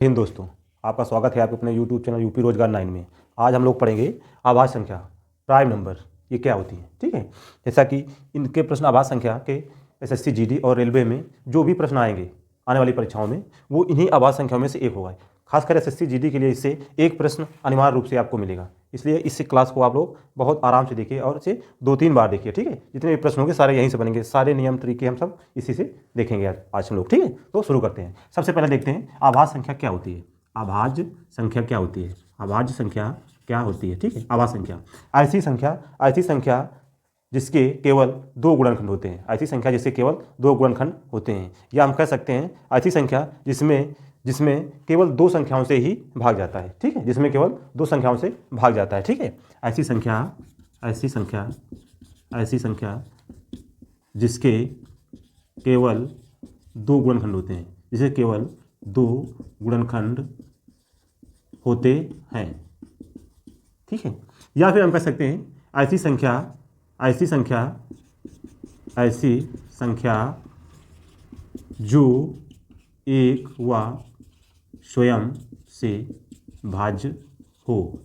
हिंद दोस्तों, आपका स्वागत है आपके अपने YouTube चैनल यूपी रोजगार 9 में। आज हम लोग पढ़ेंगे आभाज्य संख्या, प्राइम नंबर, ये क्या होती है। ठीक है, जैसा कि इनके प्रश्न आभाज्य संख्या के एसएससी जीडी और रेलवे में जो भी प्रश्न आएंगे आने वाली परीक्षाओं में, वो इन्हीं आभाज्य संख्याओं में से एक होगा। खासकर एसएससी जीडी के लिए इससे एक प्रश्न अनिवार्य रूप से आपको मिलेगा, इसलिए इस क्लास को आप लोग बहुत आराम से देखिए और इसे 2-3 बार देखिए। ठीक है, जितने भी प्रश्न होंगे सारे यहीं से बनेंगे, सारे नियम तरीके हम सब इसी से देखेंगे आज हम लोग। ठीक है, तो शुरू करते हैं। सबसे पहले देखते हैं आभाज्य संख्या क्या होती है। आभाज्य संख्या क्या होती है? आभाज्य संख्या क्या होती है? ठीक है, आभाज्य संख्या ऐसी संख्या जिसके केवल 2 गुणनखंड होते हैं। ऐसी संख्या जिसके केवल 2 गुणनखंड होते हैं, या हम कह सकते हैं ऐसी संख्या जिसमें केवल 2 संख्याओं से ही भाग जाता है। ठीक है, जिसमें केवल 2 संख्याओं से भाग जाता है। ठीक है, ऐसी संख्या जिसके केवल 2 गुणनखंड होते हैं, जिसे केवल 2 गुणनखंड होते हैं। ठीक है, या फिर हम कह सकते हैं ऐसी संख्या जो एक व स्वयं से भाज्य हो।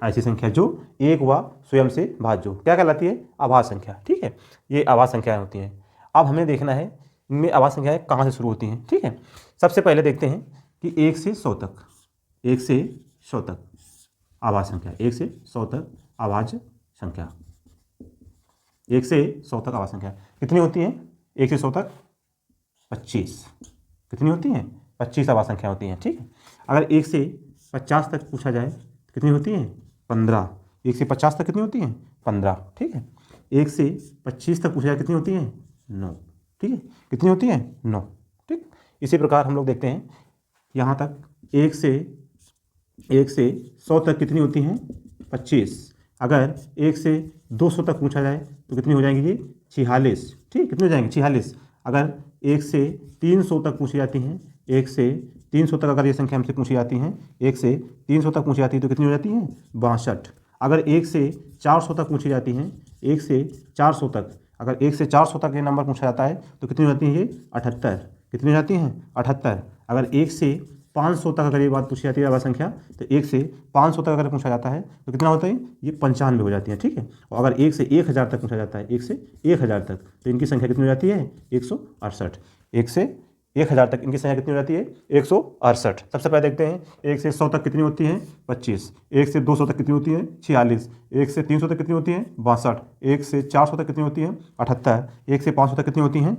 ऐसी संख्या जो एक व स्वयं से भाज्य हो क्या कहलाती है? आभाज्य संख्या। ठीक है, ये आभाज्य संख्याएं होती हैं। अब हमें देखना है इनमें आभाज्य संख्याएं कहाँ से शुरू होती हैं। ठीक है, सबसे पहले देखते हैं कि 1 से 100 तक आभाज्य संख्या, 1 से 100 तक आभाज्य संख्या, 1 से 100 तक आभाज्य संख्या कितनी होती हैं? 1 से 100 तक 25। कितनी होती हैं? 25 आभाज्य संख्या होती हैं। ठीक है, अगर 1 से 50 तक पूछा जाए तो कितनी होती हैं? 15। 1 से 50 तक कितनी होती हैं? 15। ठीक है, 1 से 25 तक पूछा जाए कितनी होती हैं? 9। ठीक है, कितनी होती हैं? 9। ठीक, इसी प्रकार हम लोग देखते हैं यहाँ तक 1 से 100 तक कितनी होती हैं? 25। अगर 1 से 200 तक पूछा जाए तो कितनी हो जाएंगी ये? 46। ठीक, कितनी हो जाएंगी? 46। अगर 1 से 300 तक पूछी जाती हैं, 1 से 300 तक अगर ये संख्या हमसे पूछी जाती हैं, 1 से 300 तक पूछी जाती है तो कितनी हो जाती हैं? 62। अगर 1 से 400 तक पूछी जाती हैं, 1 से 400 तक, अगर 1 से 400 तक ये नंबर पूछा जाता है तो कितनी हो जाती हैं? ये 78। कितनी हो जाती हैं? 78। अगर 1 से 500 तक अगर ये बात पूछी जाती है आभाज्य संख्या, तो 1 से 500 तक अगर पूछा जाता है तो कितना होता है? ये 95 हो जाती है। ठीक है, और अगर 1 से 1000 तक पूछा जाता है, 1 से 1000 तक, तो इनकी संख्या कितनी हो जाती है? 168। 1 से 1000 तक इनकी संख्या कितनी हो जाती है? 168। सबसे पहले देखते हैं 1 से 100 तक कितनी होती है? 25। 1 से 200 तक कितनी होती है? 46। 1 से 300 तक कितनी होती है? 62। 1 से 400 तक कितनी होती है? 78। 1 से 500 तक कितनी होती हैं?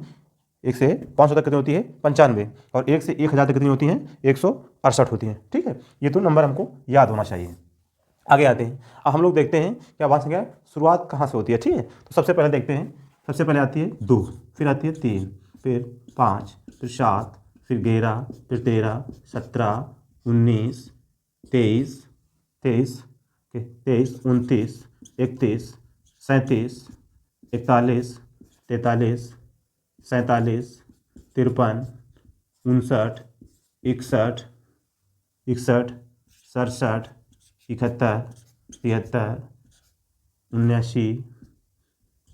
1 से 500 तक कितनी होती है? 95। और 1 से 1000 तक कितनी होती हैं? 168 होती हैं। ठीक है, ये तो नंबर हमको याद होना चाहिए। आगे आते हैं, अब हम लोग देखते हैं कि आभाज्य संख्या शुरुआत कहाँ से होती है। ठीक है, तो सबसे पहले देखते हैं, सबसे पहले आती है 2, फिर आती है 3, फिर 5, फिर 7, फिर 11, फिर 13, 17, 19, 23, 29, 31, 37, 41, 43, 47, 53, 59, 61, 67, 71, 73, 79,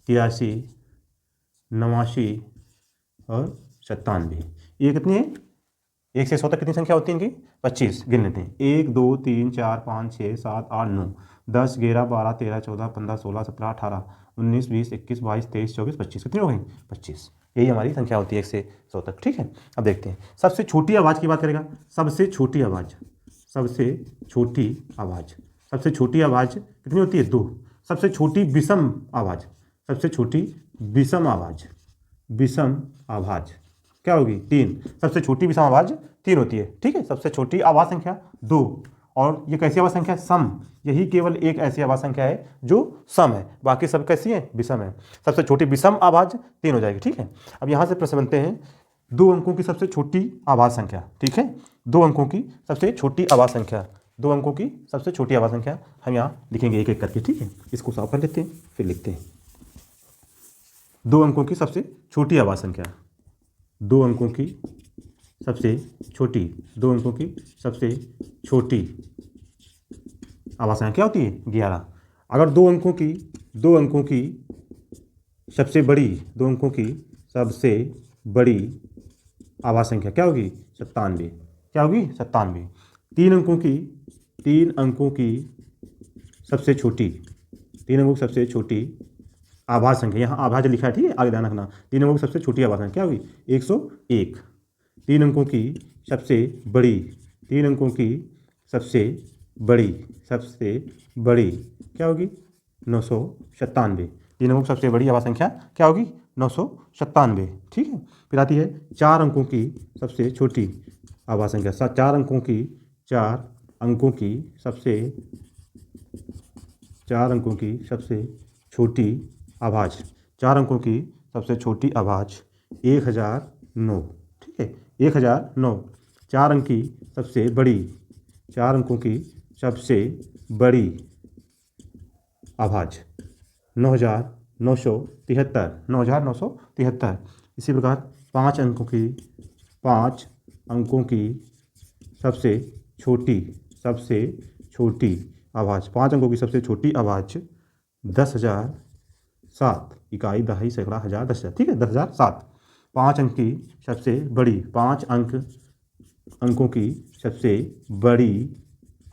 83, 89 और 97। ये कितनी है? 1 से 100 तक कितनी संख्या होती है इनकी? 25। गिन लेते हैं, 1 2 3 4 5 6 7 8 9 10 11 12 13 14 15 16 17 18 19 20 21 22 23 24 25। कितनी हो गई? 25। यही हमारी संख्या होती है 1 से 100 तक। ठीक है, अब देखते हैं सबसे छोटी आवाज़ की बात करेगा। सबसे छोटी आवाज़ कितनी होती है? 2। सबसे छोटी विषम आवाज़ क्या होगी? 3। सबसे छोटी विषम आवाज़ 3 होती है। ठीक है, सबसे छोटी आवाज़ संख्या 2। और ये कैसी आवाज़ संख्या है? सम। यही केवल एक ऐसी आवाज़ संख्या है जो सम है, बाकी सब कैसी है? विषम है। सबसे छोटी विषम आवाज़ 3 हो जाएगी। ठीक है, अब यहाँ से प्रश्न बनते हैं 2 अंकों की सबसे छोटी आवाज़ संख्या। ठीक है, 2 अंकों की सबसे छोटी आवाज़ संख्या, 2 अंकों की सबसे छोटी आवाज़ संख्या हम यहाँ लिखेंगे एक एक करके। ठीक है, इसको साफ कर लेते हैं फिर लिखते हैं 2 अंकों की सबसे छोटी आवाज़ संख्या। 2 अंकों की सबसे छोटी आवाज़ संख्या क्या होती है? 11। अगर 2 अंकों की सबसे बड़ी आवाज़ संख्या क्या होगी? 97। क्या होगी 97। 3 अंकों की सबसे छोटी, 3 अंकों की सबसे छोटी आभाज्य संख्या, यहाँ आभाज्य लिखा है, ठीक है, आगे ध्यान रखना। 3 अंकों की सबसे छोटी आभाज्य संख्या क्या होगी 101। 3 अंकों की सबसे बड़ी, 3 अंकों की सबसे बड़ी क्या होगी 997। 3 अंकों की सबसे बड़ी आभाज्य संख्या क्या होगी 997, ठीक है। फिर आती है 4 अंकों की सबसे छोटी आभाज्य संख्या। 4 अंकों की छोटी आभाज्य, 4 अंकों की सबसे छोटी आभाज्य 1009, ठीक है, 1009। 4 अंक की सबसे बड़ी, 4 अंकों की सबसे बड़ी आभाज्य 9973। इसी प्रकार 5 अंकों की सबसे छोटी आभाज्य, 5 अंकों की सबसे छोटी आभाज्य 10,007, इकाई, दहाई, सैकड़ा, हजार, 10,000, ठीक है, 10,007। 5 अंक की सबसे बड़ी, 5 अंकों की सबसे बड़ी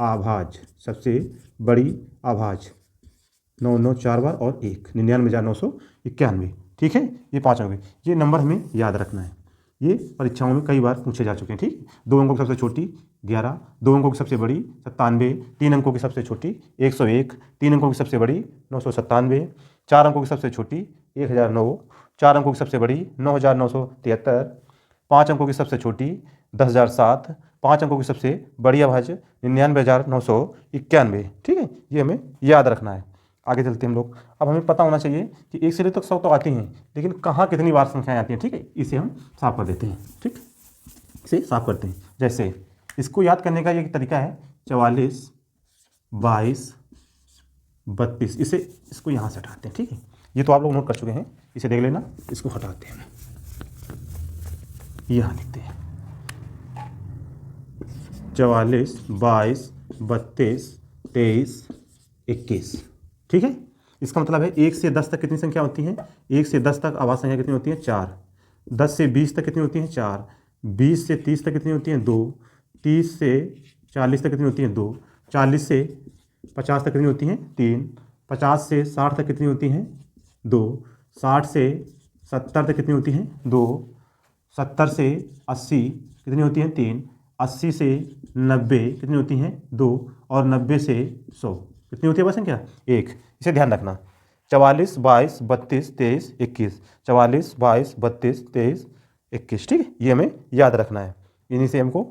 आभाज्य 9 4 बार और 1, 99,991, ठीक है। ये 5 अंक, ये नंबर हमें याद रखना है। ये परीक्षाओं में कई बार पूछे जा चुके हैं, ठीक। 2 अंकों की सबसे छोटी 11, 2 अंकों की सबसे बड़ी 97, 3 अंकों की सबसे छोटी 101, 3 अंकों की सबसे बड़ी 997, 4 अंकों की सबसे छोटी 1009, 4 अंकों की सबसे बड़ी 9,973, 5 अंकों की सबसे छोटी 10,007, 5 अंकों की सबसे बड़ी आभाज्य 99,991, ठीक है। ये हमें याद रखना है। आगे चलते हैं हम लोग। अब हमें पता होना चाहिए कि 1 से लेकर 100 तो आती हैं, लेकिन कहाँ कितनी बार संख्याएं आती हैं, ठीक है। इसे हम साफ कर देते हैं, ठीक, इसे साफ करते हैं। जैसे इसको याद करने का एक तरीका है 44, 22, 32, इसको यहाँ से हटाते हैं, ठीक है। ये तो आप लोग नोट कर चुके हैं, इसे देख लेना। इसको हटाते हैं, यहाँ लिखते हैं 44, 22, 32, 23, 21, ठीक है। इसका मतलब है 1 से 10 तक कितनी संख्या होती हैं, 1 से 10 तक आभाज्य संख्या कितनी होती है 4, 10 से 20 तक कितनी होती है 4, 20 से 30 तक कितनी होती है 2, 30 से 40 तक कितनी होती है 2, 40 से 50 तक कितनी होती हैं 3, 50 से 60 तक कितनी होती हैं 2, 60 से 70 तक कितनी होती हैं 2, 70 से 80 कितनी होती हैं 3, 80 से 90 कितनी होती हैं 2, और 90 से 100 कितनी होती है आभाज्य संख्या 1। इसे ध्यान रखना। 44, 22, 32, 23, 21, 44, 22, 32, 23, 21, ठीक है। ये हमें याद रखना है। इन्हीं से हमको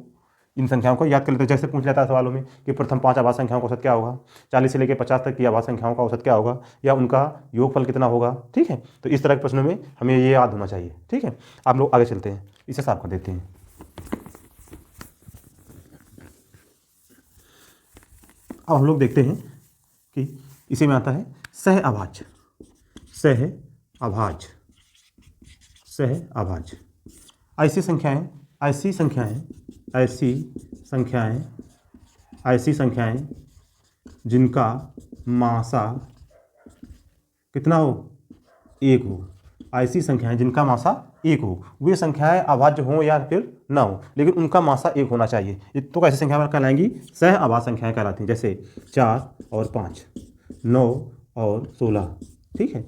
इन संख्याओं को याद कर लेते हैं। जैसे पूछ जाता है सवालों में कि प्रथम 5 आभाज्य संख्याओं का औसत क्या होगा, 40 से लेकर 50 तक की आभाज्य संख्याओं का औसत क्या होगा, या उनका योगफल कितना होगा, ठीक है। तो इस तरह के प्रश्नों में हमें ये याद होना चाहिए, ठीक है। आप लोग आगे चलते हैं, इसे साफ कर देते हैं। अब हम लोग देखते हैं कि इसी में आता है सह आभाज्य। ऐसी संख्याएं जिनका मासा कितना हो 1 हो, ऐसी संख्याएं जिनका मासा 1 हो, वे संख्याएं अभाज्य हों या फिर ना हो, लेकिन उनका मासा 1 होना चाहिए। तो कैसी संख्या कहलाएंगी, सह अभाज्य संख्याएं कहलाती हैं। जैसे 4 और 5, 9 और 16, ठीक है,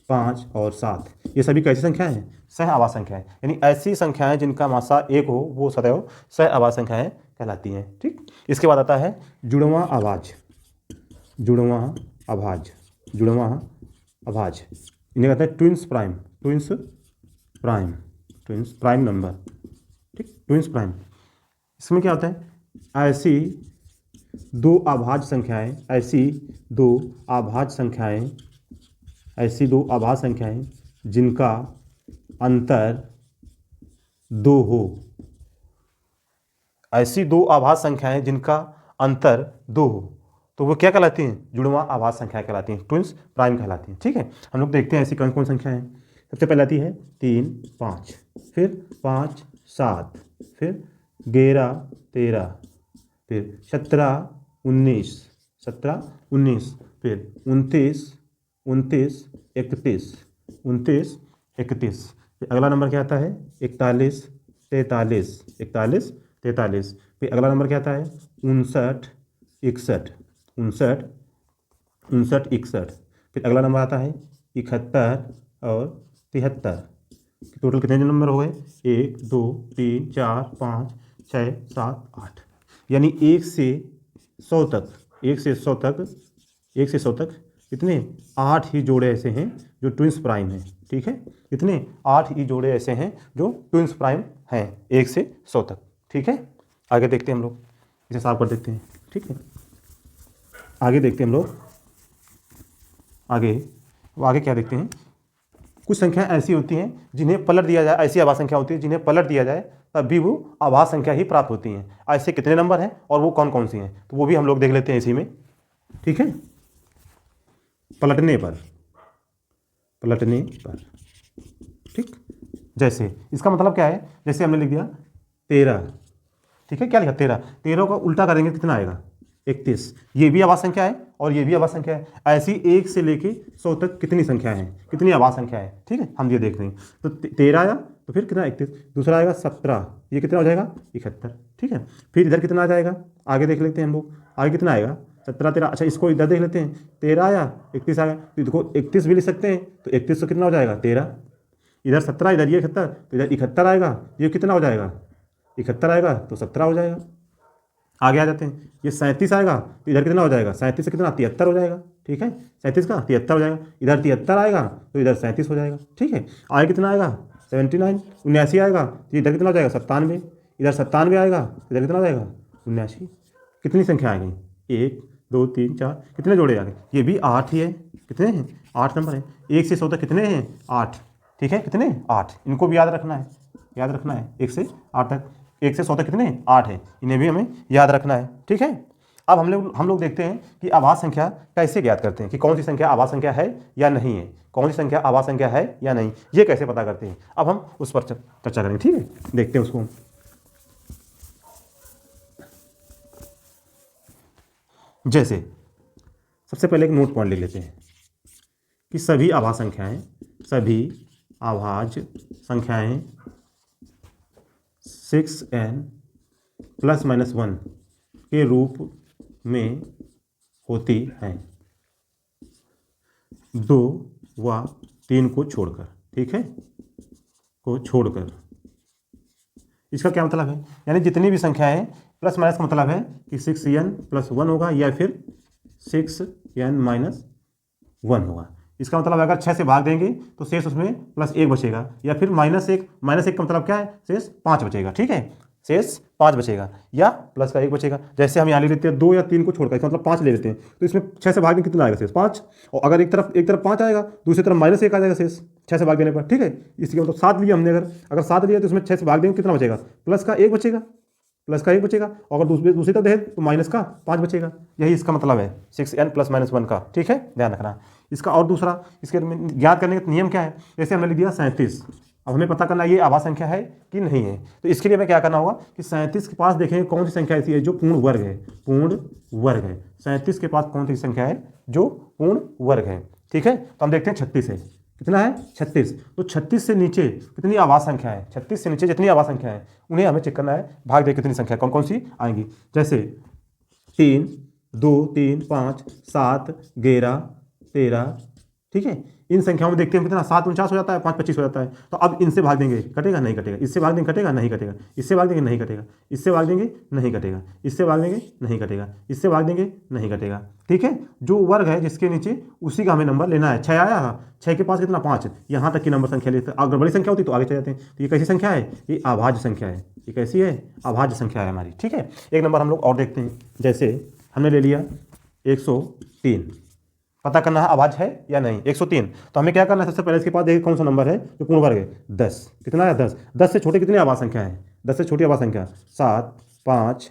5 और 7, ये सभी कैसी संख्याएं हैं, सह अभाज्य संख्याएं। यानी ऐसी संख्याएं जिनका मासा 1 हो वो सदैव सह अभाज्य संख्याएं कहलाती हैं, ठीक। इसके बाद आता है जुड़वां अभाज्य, इन्हें कहते हैं ट्विंस प्राइम नंबर, ठीक, ट्विंस प्राइम। इसमें क्या होता है, ऐसी दो अभाज्य संख्याएं जिनका अंतर 2 हो, ऐसी दो अभाज्य संख्याएं जिनका अंतर 2 हो, तो वो क्या कहलाती हैं, जुड़वां अभाज्य संख्याएं कहलाती हैं, ट्विंस प्राइम कहलाती हैं, ठीक है। हम लोग देखते हैं ऐसी कौन कौन संख्याएं हैं। सबसे पहले आती है 3, 5, फिर 5, 7, फिर 11, 13, फिर 17, 19, फिर 29, 31, फिर अगला नंबर क्या आता है 41, 43, फिर अगला नंबर क्या आता है 59 61, 59 59 61। फिर अगला नंबर आता है 71 और 73। टोटल कितने नंबर हो गए 1 2 3 4 5 6 7 8। यानी 1 से 100 तक, 1 से 100 तक, 1 से 100 तक कितने 8 ही जोड़े ऐसे हैं जो ट्विंस प्राइम हैं। ठीक है, कितने 8 ही जोड़े ऐसे हैं जो ट्विंस प्राइम हैं 1 से 100 तक। ठीक है, आगे देखते हैं हम लोग, इसे साफ कर देते हैं। ठीक है, आगे देखते हैं हम लोग, आगे क्या देखते हैं। कुछ संख्या ऐसी होती हैं जिन्हें पलट दिया जाए, ऐसी आभाज्य संख्या होती है जिन्हें पलट दिया जाए तब भी वो आभाज्य संख्या ही प्राप्त होती हैं। ऐसे कितने नंबर हैं और वो कौन कौन सी हैं, तो वो भी हम लोग देख लेते हैं इसी में। ठीक है, पलटने पर, ठीक, जैसे इसका मतलब क्या है, जैसे हमने लिख दिया 13। ठीक है, क्या लिखा 13, 13 का उल्टा करेंगे कितना आएगा 31। ये भी आभाज्य संख्या है और ये भी आभाज्य संख्या है। ऐसी 1 से लेके 100 तक कितनी संख्या है, कितनी आभाज्य संख्या है। ठीक है, हम ये देख रहे हैं। तो 13 आया तो फिर कितना 31, दूसरा आएगा 17, ये कितना हो जाएगा 71। ठीक है, फिर इधर कितना आ जाएगा, आगे देख लेते हैं हम लोग, आगे कितना आएगा 17 13। अच्छा, इसको इधर देख लेते हैं, 13 आया 31 आया, तो देखो 31 भी लिख सकते हैं, तो 31 तो कितना हो जाएगा 13, इधर 17, इधर ये 71, तो इधर 71 आएगा, ये कितना हो जाएगा 71 आएगा, तो 17 हो जाएगा। आगे आ जाते हैं, ये 37 आएगा तो इधर कितना हो जाएगा 37 से कितना 73 हो जाएगा। ठीक है, 37 का 73 हो जाएगा, इधर 73 आएगा तो इधर 37 हो जाएगा। ठीक है, आगे कितना आएगा 79, 79 आएगा तो इधर कितना हो जाएगा 97, इधर 97 आएगा तो इधर कितना हो जाएगा 79। कितनी संख्या आ गई 1 2 3 4, कितने जोड़े आ गए, ये भी 8 ही है। कितने हैं 8 नंबर है। 1 से 100 तक कितने हैं 8। ठीक है, कितने 8, इनको भी याद रखना है, 1 से 8 तक, 1 से 100 तक कितने 8 है, इन्हें भी हमें याद रखना है। ठीक है, अब हम लोग देखते हैं कि आभाज्य संख्या कैसे ज्ञात करते हैं, कि कौन सी संख्या आभाज्य संख्या है या नहीं है, कौन सी संख्या आभाज्य संख्या है या नहीं, ये कैसे पता करते हैं। अब हम उस पर चर्चा करेंगे। ठीक है, देखते हैं उसको। जैसे सबसे पहले एक नोट पॉइंट लिख लेते हैं कि सभी आभाज्य संख्याएं 6n ± 1 के रूप में होती हैं, 2 व 3 को छोड़कर। ठीक है, को छोड़कर। इसका क्या मतलब है, यानी जितनी भी संख्याएं प्लस माइनस का मतलब है कि 6n + 1 होगा या फिर 6n - 1 होगा। इसका मतलब अगर 6 से भाग देंगे तो शेष उसमें +1 बचेगा, या फिर -1 का मतलब क्या है, शेष 5 बचेगा। ठीक है, शेष 5 बचेगा या प्लस का 1 बचेगा। जैसे हम यहाँ ले लेते हैं 2 या 3 को छोड़कर, इसका मतलब 5 ले लेते हैं, तो इसमें 6 से भाग देंगे कितना आएगा शेष 5। और अगर एक तरफ 5 आएगा, दूसरी तरफ -1 आ जाएगा शेष 6 से भाग देने पर। ठीक है, इसके मतलब 7 लिया हमने, अगर 7 लिया तो इसमें 6 से भाग देंगे कितना बचेगा, प्लस का 1 बचेगा, और दूसरी तरफ देखें तो माइनस का 5 बचेगा। यही इसका मतलब है 6n ± 1 का। ठीक है, ध्यान रखना। इसका और दूसरा, इसके ज्ञात करने का नियम क्या है, जैसे हमने लिख दिया 37। अब हमें पता करना है ये आभाज्य संख्या है कि नहीं है, तो इसके लिए हमें क्या करना होगा कि 37 के पास देखेंगे कौन सी संख्या ऐसी है जो पूर्ण वर्ग है, 37 के पास कौन सी संख्या है जो पूर्ण वर्ग है। ठीक है, तो हम देखते हैं 36 है, कितना है 36, तो 36 से नीचे कितनी आभाज्य संख्या है, 36 से नीचे जितनी आभाज्य संख्या है उन्हें हमें चेक करना है, भाग दे कितनी संख्या कौन कौन सी आएंगी। जैसे 3 2 3 5 7 11 13। ठीक है, इन संख्याओं में देखते हैं कितना 7 49 हो जाता है, 5 25 हो जाता है। तो अब इनसे भाग देंगे, कटेगा नहीं कटेगा, इससे भाग देंगे कटेगा नहीं कटेगा, इससे भाग देंगे नहीं कटेगा, इससे भाग देंगे नहीं कटेगा, इससे भाग देंगे नहीं कटेगा, इससे भाग देंगे नहीं कटेगा। ठीक है, जो वर्ग है जिसके नीचे उसी का हमें नंबर लेना है। 6 आया, 6 के पास कितना 5, यहाँ तक की नंबर संख्या लेते हैं। अगर बड़ी संख्या होती तो आगे चले जाते हैं। तो ये कैसी संख्या है, ये अभाज्य संख्या है। ये कैसी है, अभाज्य संख्या है हमारी। ठीक है, एक नंबर हम लोग और देखते हैं। जैसे हमने ले लिया 103, पता करना है अभाज्य है या नहीं। 103, तो हमें क्या करना है, सबसे पहले इसके पास देखिए कौन सा नंबर है जो पूर्ण वर्ग है, 10। कितना है 10, 10 से छोटे कितनी आभाज्य संख्या है, 10 से छोटी आभाज्य संख्या 7 5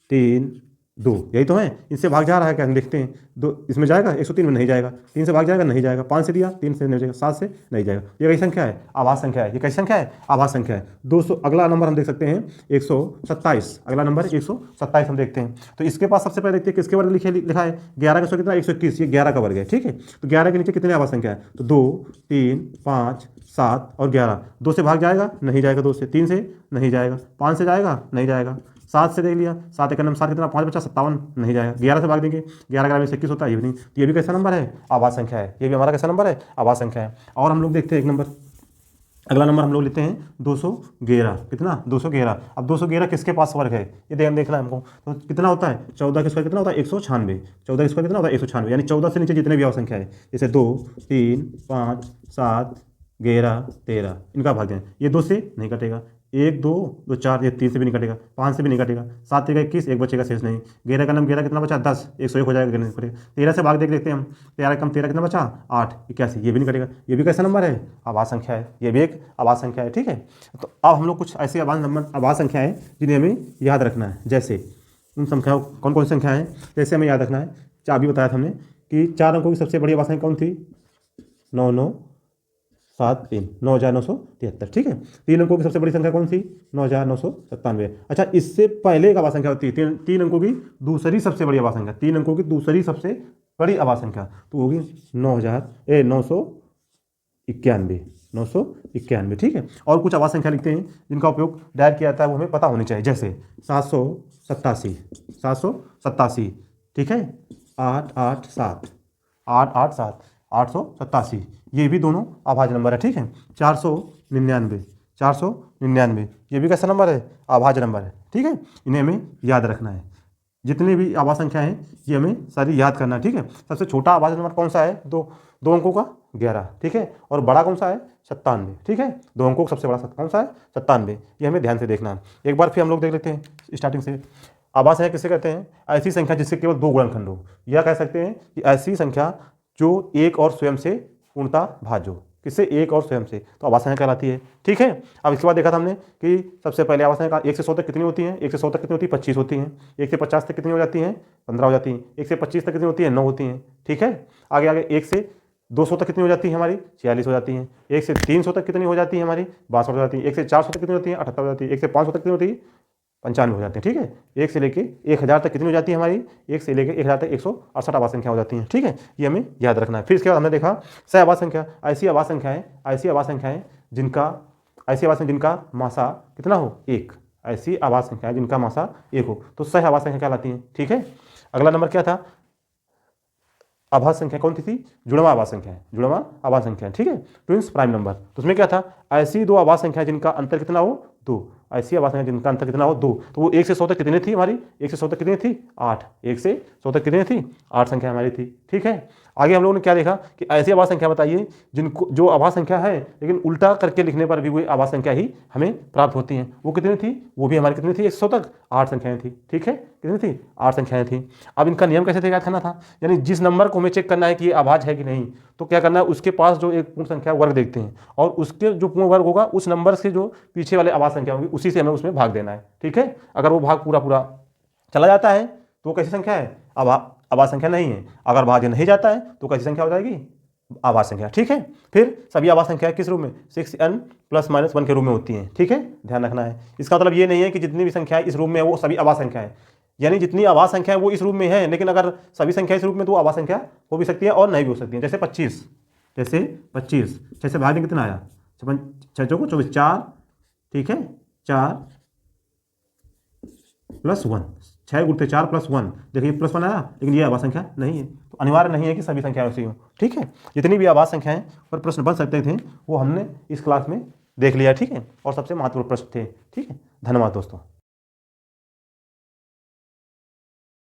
3 2, यही तो है। इनसे भाग जा रहा है क्या, हम देखते हैं। 2 इसमें जाएगा, 103 में नहीं जाएगा, 3 से भाग जाएगा नहीं जाएगा, 5 से दिया 3 से नहीं जाएगा, 7 से नहीं जाएगा। ये कैसी संख्या है, आभाज्य संख्या है। ये कैसी संख्या है, आभाज्य संख्या है। 200, अगला नंबर हम देख सकते हैं 127, अगला नंबर 127 हम देखते हैं। तो इसके पास सबसे पहले देखते हैं किसके वर्ग लिखा है, 11 का 100 कितना 121, ये 11 का वर्ग है। ठीक है, तो 11 के नीचे कितने आभाज्य संख्या है, तो 2 3 5 7 और 11। 2 से भाग जाएगा नहीं जाएगा, 2 से 3 से नहीं जाएगा, 5 से जाएगा नहीं जाएगा, 7 से देख लिया, 7 एक नंबर 7 कितना 5 बचा 57 नहीं जाएगा। 11 से भाग देंगे, 11 से 21 होता है, ये भी नहीं। तो ये भी कैसा नंबर है, आभाज्य संख्या है। ये भी हमारा कैसा नंबर है, आभाज्य संख्या है। और हम लोग देखते हैं एक नंबर, अगला नंबर हम लोग लेते हैं 211। कितना, 211। अब 211 किसके पास वर्ग है ये देखना है हमको। तो कितना होता है, 14 के स्क्वायर कितना होता है 196। 14 के स्क्वायर कितना होता है 196, यानी 14 से नीचे जितने भी संख्या है, जैसे 2, 3, 5, 7, 11, 13, इनका भाग्य ये 2 से नहीं कटेगा। 1, 2, 2, 4, ये 3 से भी नहीं कटेगा, 5 से भी नहीं कटेगा, 7 3 21, एक बचेगा शेष नहीं। 11 का नाम 11 कितना बचा 10, 101 हो जाएगा, नहीं कटेगा। 13 से भाग देख लेते हैं हम, 13 कम 13 कितना बचा 8, 81, ये भी नहीं कटेगा। ये भी कैसा नंबर है, आभाज्य संख्या है, ये भी एक आभाज्य संख्या है। ठीक है, तो अब हम लोग कुछ ऐसे आभाज्य संख्या है जिन्हें हमें याद रखना है। जैसे उन संख्याओं, कौन कौन सी संख्या है जैसे हमें याद रखना है। अभी बताया था हमने कि 4 अंकों की सबसे बड़ी आभाज्य संख्या कौन थी, 9973, 9973। ठीक है, 3 अंकों की सबसे बड़ी संख्या कौन सी, 9997। अच्छा, इससे पहले एक आभाज्य संख्या होती है 3 अंकों की दूसरी सबसे बड़ी आभाज्य संख्या, 3 अंकों की दूसरी सबसे बड़ी आभाज्य संख्या तो होगी 991। ठीक है, और कुछ आभाज्य संख्या लिखते हैं जिनका उपयोग डायरेक्ट किया जाता है, वो हमें पता होनी चाहिए। जैसे 787। ठीक है, 887, 887, ये भी दोनों अभाज्य नंबर है। ठीक है, 499, ये भी कैसा नंबर है, अभाज्य नंबर है। ठीक है, इन्हें हमें याद रखना है। जितनी भी आभाज्य संख्या है ये हमें सारी याद करना है। ठीक है, सबसे छोटा अभाज्य नंबर कौन सा है, 2 अंकों का 11। ठीक है, और बड़ा कौन सा है 97। ठीक है, 2 अंकों का सबसे बड़ा कौन सा है 97, ये हमें ध्यान से देखना है। एक बार फिर हम लोग देख लेते हैं स्टार्टिंग से। आभाज्य संख्या किसे कहते हैं, ऐसी संख्या जिससे केवल 2 गुणनखंड हो, या कह सकते हैं कि ऐसी संख्या जो एक और स्वयं से पूर्णतः भाज्य हो। किससे, एक और स्वयं से, तो आभाज्य संख्या कहलाती है। ठीक है, अब इसके बाद देखा था हमने कि सबसे पहले आभाज्य संख्या 1 से 100 तक कितनी होती है, 1 से 100 तक कितनी होती है 25 होती हैं। 1 से 50 तक कितनी हो जाती हैं 15 हो जाती हैं। 1 से 25 तक कितनी होती है 9 होती हैं। ठीक है, आगे 1 से 200 तक कितनी हो जाती है हमारी 46 हो जाती हैं। 1 से 300 तक कितनी हो जाती है हमारी 62 हो जाती है। 1 से 400 तक कितनी होती है 78 हो जाती है। 1 से 500 तक कितनी होती है 95 हो जाते हैं। ठीक है, 1 से लेके 1000 तक कितनी हो जाती है हमारी, 1 से लेके 1000 तक 168 आभाज्य संख्या हो जाती हैं। ठीक है, ये हमें याद रखना है। फिर इसके बाद हमने देखा सहआभाज्य संख्या, ऐसी आभाज्य संख्याएं जिनका मासा कितना हो 1, ऐसी आभाज्य संख्या जिनका मासा 1 हो, तो सहआभाज्य संख्या कहलाती है। ठीक है, अगला नंबर क्या था, आभाज्य संख्या कौन सी थी, जुड़वां आभाज्य संख्या है, जुड़वां आभाज्य संख्या। ठीक है, ट्विंस प्राइम नंबर, तो उसमें क्या था, ऐसी 2 आभाज्य संख्या जिनका अंतर कितना हो 2, ऐसी आभाज्य संख्या जिनका अंतर कितना हो 2, तो वो 1 से 100 तक कितनी थी हमारी, 1 से 100 तक कितनी थी 8, 1 से 100 तक कितनी थी 8 संख्या हमारी थी। ठीक है, आगे हम लोगों ने क्या देखा कि ऐसी आभाज्य संख्या बताइए जिनको, जो आभाज्य संख्या है लेकिन उल्टा करके लिखने पर भी वही आभाज्य संख्या ही हमें प्राप्त होती हैं, वो कितनी थी, वो भी हमारी कितनी थी 100 तक 8 संख्याएं थी। ठीक है, कितनी थी 8 संख्याएं थी। अब इनका नियम कैसे याद करना था, यानी जिस नंबर को हमें चेक करना है कि ये अभाज्य है कि नहीं, तो क्या करना है, उसके पास जो एक पूर्ण संख्या वर्ग देखते हैं और उसके जो पूर्ण वर्ग होगा उस नंबर से जो पीछे वाले आभाज्य संख्या होगी उसी से हमें उसमें भाग देना है। ठीक है, अगर वो भाग पूरा चला जाता है तो वो कैसी संख्या है, आभाज्य संख्या नहीं है। अगर भाज्य नहीं जाता है तो कैसी संख्या हो जाएगी, आभाज्य संख्या। ठीक है, फिर सभी आभाज्य संख्या किस रूप में 6n ± 1 के रूप में होती हैं। ठीक है, ध्यान रखना है। इसका मतलब ये नहीं है कि जितनी भी संख्या इस रूप में है वो सभी आभाज्य संख्या है, यानी जितनी आभाज्य संख्या है वो इस रूप में है, लेकिन अगर सभी संख्या इस रूप में तो आभाज्य संख्या हो भी सकती है और नहीं भी हो सकती है। जैसे 25, 6 से भाग कितना आया 6 चौको 24, 4। ठीक है, 4 + 1, 6 × 4 + 1, देखिए +1 आया, लेकिन ये आभाज्य संख्या नहीं है, तो अनिवार्य नहीं है कि सभी संख्याएं वैसी हों। ठीक है, जितनी भी आभाज्य संख्याएं पर प्रश्न बन सकते थे वो हमने इस क्लास में देख लिया। ठीक है, और सबसे महत्वपूर्ण प्रश्न थे। ठीक है, धन्यवाद दोस्तों।